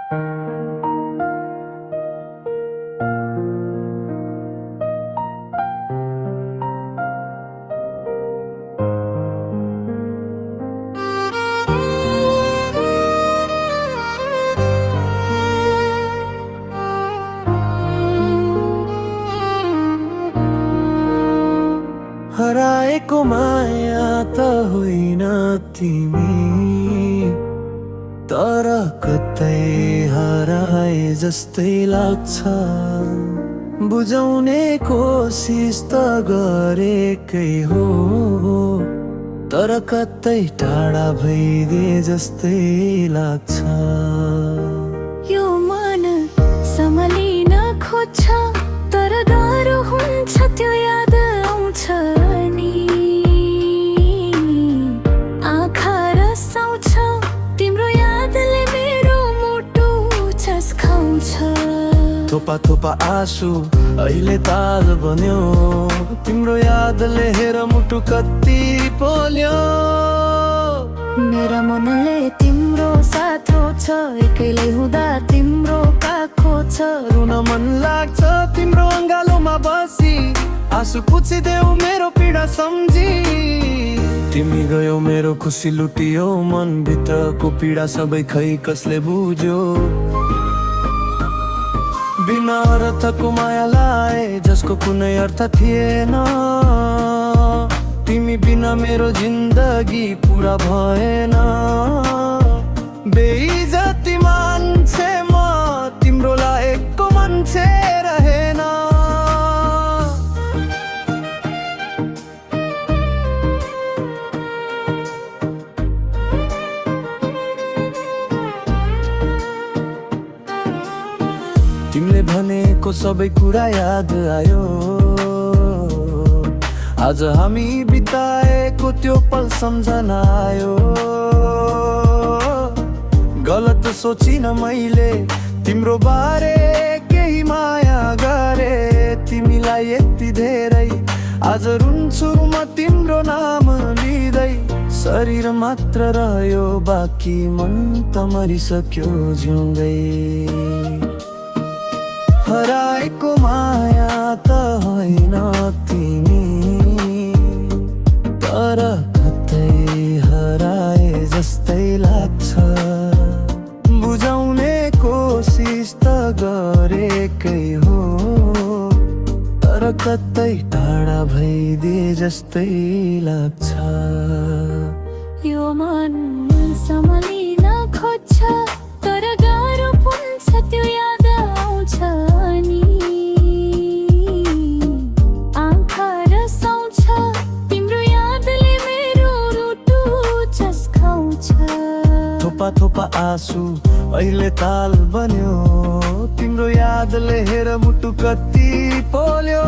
हराएको माया त होइन तिमी, तर कतै हराए जस्तै लाग्छ। बुझाउने कोसिस त गरेकै हो, तर कतै टाढा भइदिए जस्तै लाग्छ। यो मन सम्हालिन खोज्छ, तर गाह्रो हुन्छ त्यो याद आउँछ नि। आँखा रसाउँछ तिम्रो यादले मेरो मुटु चस्काउँछ। थोपा थोपा आँसु अहिले ताल बन्यो, तिम्रो यादले हेर मुटु कति पोल्यो। मेरा मनले तिम्रो साथ छ, एक्लै हुँदा तिम्रो काखो छ। रुन मन लाग्छ तिम्रो अङ्गालोमा बसी, आँसु पुछिदेऊ मेरो पीडा सम्झी। तिमी गयो मेरो खुसी लुटियो, मन भित्रको पीडा सबै खै कसले बुझ्यो। बिना अर्थको माया लाए जसको कुनै अर्थ थिएन, तिमी बिना मेरो जिन्दगी पुरा भएन। बेइज्जती मान्छे म, तिम्रो लायकको मान्छे रहेन। तिमीले भनेको सबै कुरा याद आयो, आज हामी बिताएको त्यो पल सम्झना आयो। गलत सोचिन मैले तिम्रो बारे, केही माया गरे तिमीलाई यति धेरै। आज रुन्छु म तिम्रो नाम लिँदै, शरीर मात्र रह्यो बाँकी मन त मरिसक्यो जिउँदै। हराएको माया त होइन तिमी, तर कतै हराए जस्तै लाग्छ। बुझाउने कोसिस त गरेकै हो, तर कतै टाढा भइदिए जस्तै लाग्छ। यो मन सम्हालिन खोज्छ, तर गाह्रो हुन्छ त्यो याद आउँछ नि। आँखा रसाउँछ तिम्रो यादले मेरो मुटु चस्काउँछ। थोपा थोपा आँसु अहिले ताल बन्यो, तिम्रो यादले हेर मुटु कति पोल्यो।